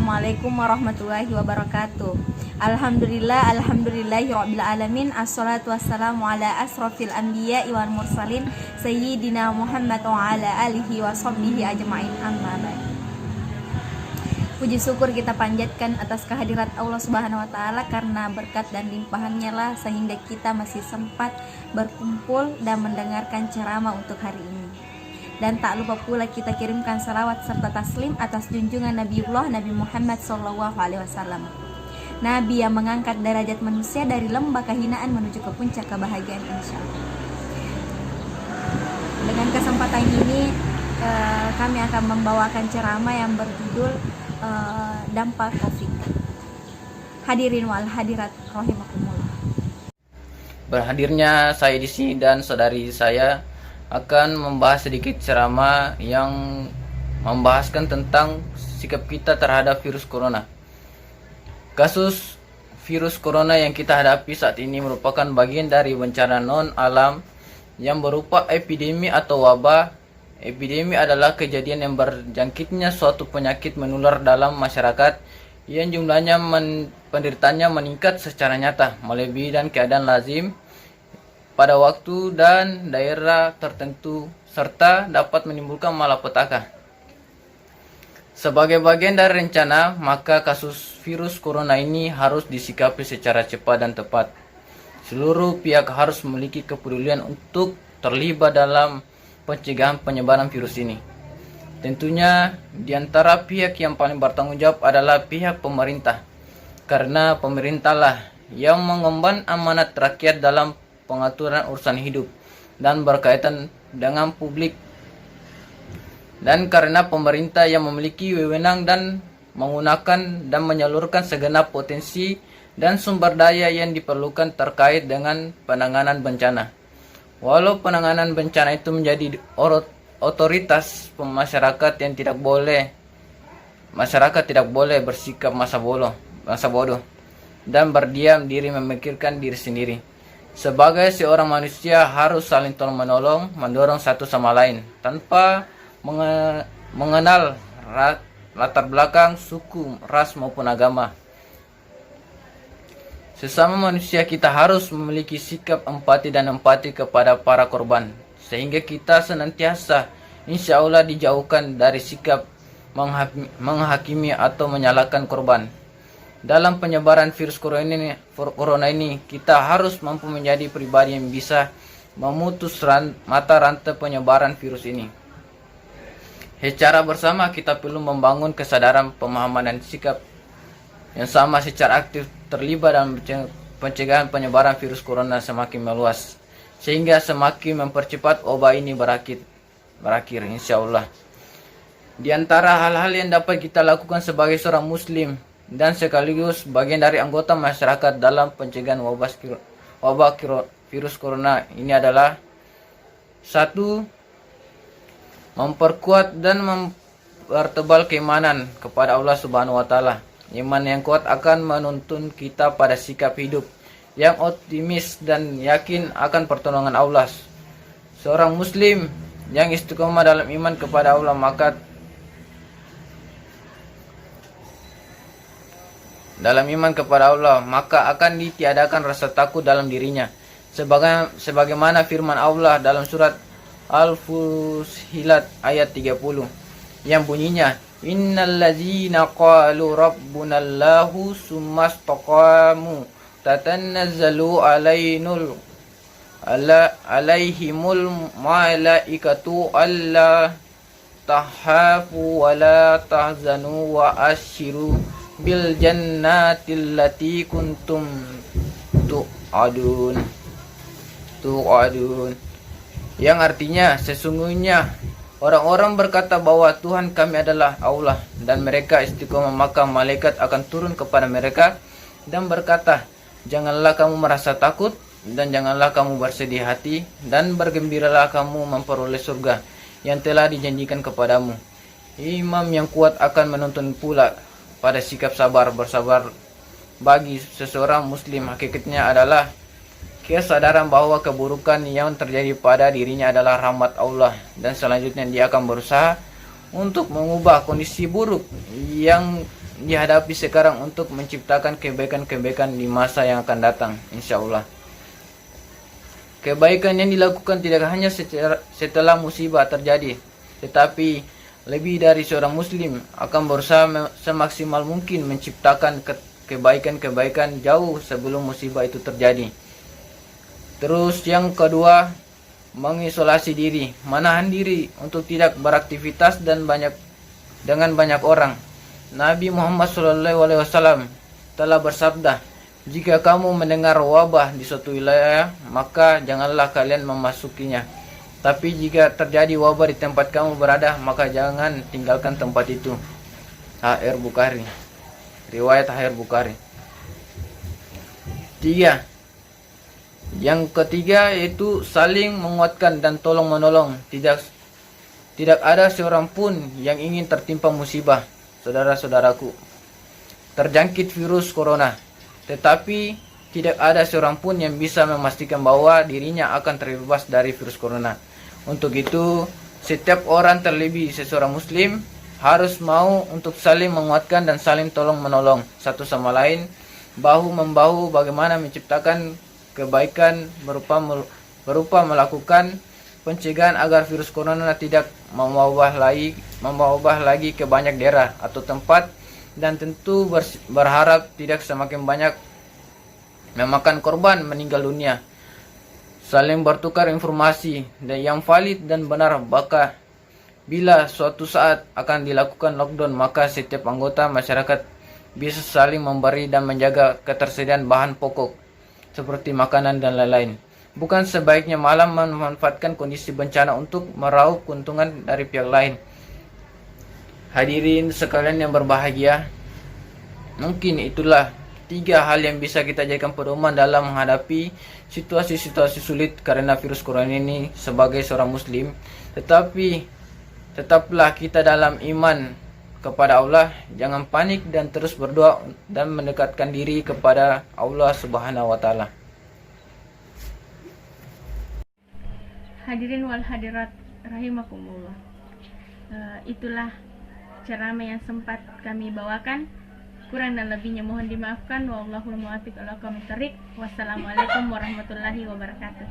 Assalamualaikum warahmatullahi wabarakatuh. Alhamdulillahirabbil alamin. Assalatu wassalamu ala asrofil anbiya wal mursalin sayyidina Muhammad wa ala alihi wa sahbihi ajma'in, amma ba'd. Puji syukur kita panjatkan atas kehadirat Allah Subhanahu wa taala, karena berkat dan limpahannya lah sehingga kita masih sempat berkumpul dan mendengarkan ceramah untuk hari ini. Dan tak lupa pula kita kirimkan salawat serta taslim atas junjungan Nabiullah Nabi Muhammad SAW, Nabi yang mengangkat derajat manusia dari lembah kehinaan menuju ke puncak kebahagiaan, insya Allah. Dengan kesempatan ini kami akan membawakan ceramah yang berjudul dampak COVID. Hadirin wal hadirat rahimakumullah. Berhadirnya saya di sini dan saudari saya akan membahas sedikit ceramah yang membahaskan tentang sikap kita terhadap virus corona. Kasus virus corona yang kita hadapi saat ini merupakan bagian dari bencana non-alam yang berupa epidemi atau wabah. Epidemi adalah kejadian yang berjangkitnya suatu penyakit menular dalam masyarakat yang jumlahnya penderitanya meningkat secara nyata, melebihi dan keadaan lazim pada waktu dan daerah tertentu, serta dapat menimbulkan malapetaka. Sebagai bagian dari rencana, maka kasus virus corona ini harus disikapi secara cepat dan tepat. Seluruh pihak harus memiliki kepedulian untuk terlibat dalam pencegahan penyebaran virus ini. Tentunya di antara pihak yang paling bertanggung jawab adalah pihak pemerintah, karena pemerintahlah yang mengemban amanat rakyat dalam pengaturan urusan hidup dan berkaitan dengan publik, dan karena pemerintah yang memiliki wewenang dan menggunakan dan menyalurkan segenap potensi dan sumber daya yang diperlukan terkait dengan penanganan bencana. Walau penanganan bencana itu menjadi otoritas masyarakat yang masyarakat tidak boleh bersikap masa bodoh dan berdiam diri memikirkan diri sendiri. Sebagai seorang manusia harus saling tolong menolong, mendorong satu sama lain tanpa mengenal latar belakang, suku, ras maupun agama. Sesama manusia kita harus memiliki sikap empati kepada para korban, sehingga kita senantiasa insya Allah dijauhkan dari sikap menghakimi atau menyalahkan korban. Dalam penyebaran virus corona ini, kita harus mampu menjadi pribadi yang bisa memutus mata rantai penyebaran virus ini. Secara bersama kita perlu membangun kesadaran, pemahaman, dan sikap yang sama secara aktif terlibat dalam pencegahan penyebaran virus corona semakin meluas, sehingga semakin mempercepat wabah ini berakhir insya Allah. Di antara hal-hal yang dapat kita lakukan sebagai seorang muslim dan sekaligus bagian dari anggota masyarakat dalam pencegahan wabah virus corona ini adalah: 1. Memperkuat dan mempertebal keimanan kepada Allah Subhanahu wa taala. Iman yang kuat akan menuntun kita pada sikap hidup yang optimis dan yakin akan pertolongan Allah. Seorang muslim yang istiqomah dalam iman kepada Allah maka akan ditiadakan rasa takut dalam dirinya, sebagaimana firman Allah dalam surat Al-Fussilat ayat 30 yang bunyinya: innallazina qalu rabbunallahu summastaqamu tatanazzalu alaihimul malaikatu alla tahafu wa la tahzanu wa ashiru bil jannatil lati kuntum tu'adun, yang artinya sesungguhnya orang-orang berkata bahwa Tuhan kami adalah Allah, dan mereka istiqomah, maka malaikat akan turun kepada mereka dan berkata, janganlah kamu merasa takut dan janganlah kamu bersedih hati, dan bergembiralah kamu memperoleh surga yang telah dijanjikan kepadamu. Imam yang kuat akan menuntun pula pada sikap bersabar bagi seseorang muslim. Hakikatnya adalah kesadaran bahwa keburukan yang terjadi pada dirinya adalah rahmat Allah, dan selanjutnya dia akan berusaha untuk mengubah kondisi buruk yang dihadapi sekarang untuk menciptakan kebaikan-kebaikan di masa yang akan datang, insya Allah. Kebaikan yang dilakukan tidak hanya setelah musibah terjadi, tetapi lebih dari seorang muslim akan berusaha semaksimal mungkin menciptakan kebaikan-kebaikan jauh sebelum musibah itu terjadi. Terus yang kedua, mengisolasi diri, menahan diri untuk tidak beraktivitas dengan banyak orang. Nabi Muhammad SAW telah bersabda, "Jika kamu mendengar wabah di suatu wilayah, maka janganlah kalian memasukinya. Tapi jika terjadi wabah di tempat kamu berada, maka jangan tinggalkan tempat itu." HR Bukhari. Riwayat HR Bukhari. 3. Yang ketiga yaitu saling menguatkan dan tolong menolong. Tidak ada seorang pun yang ingin tertimpa musibah, saudara-saudaraku, terjangkit virus corona. Tetapi tidak ada seorang pun yang bisa memastikan bahwa dirinya akan terbebas dari virus corona. Untuk itu, setiap orang, terlebih seseorang muslim, harus mau untuk saling menguatkan dan saling tolong menolong satu sama lain, bahu-membahu bagaimana menciptakan kebaikan berupa melakukan pencegahan agar virus corona tidak mewabah lagi ke banyak daerah atau tempat, dan tentu berharap tidak semakin banyak memakan korban meninggal dunia. Saling bertukar informasi yang valid dan benar, maka bila suatu saat akan dilakukan lockdown, maka setiap anggota masyarakat bisa saling memberi dan menjaga ketersediaan bahan pokok seperti makanan dan lain-lain. Bukan sebaiknya malah memanfaatkan kondisi bencana untuk meraup keuntungan dari pihak lain. Hadirin sekalian yang berbahagia, mungkin itulah 3 hal yang bisa kita jadikan pedoman dalam menghadapi situasi-situasi sulit karena virus corona ini sebagai seorang muslim. Tetapi tetaplah kita dalam iman kepada Allah, jangan panik dan terus berdoa dan mendekatkan diri kepada Allah Subhanahu wa taala. Hadirin wal hadirat rahimakumullah. Itulah ceramah yang sempat kami bawakan. Kurang dan lebihnya mohon dimaafkan. Wallahul muwaffiq ila aqwamit thoriq. Wassalamualaikum warahmatullahi wabarakatuh.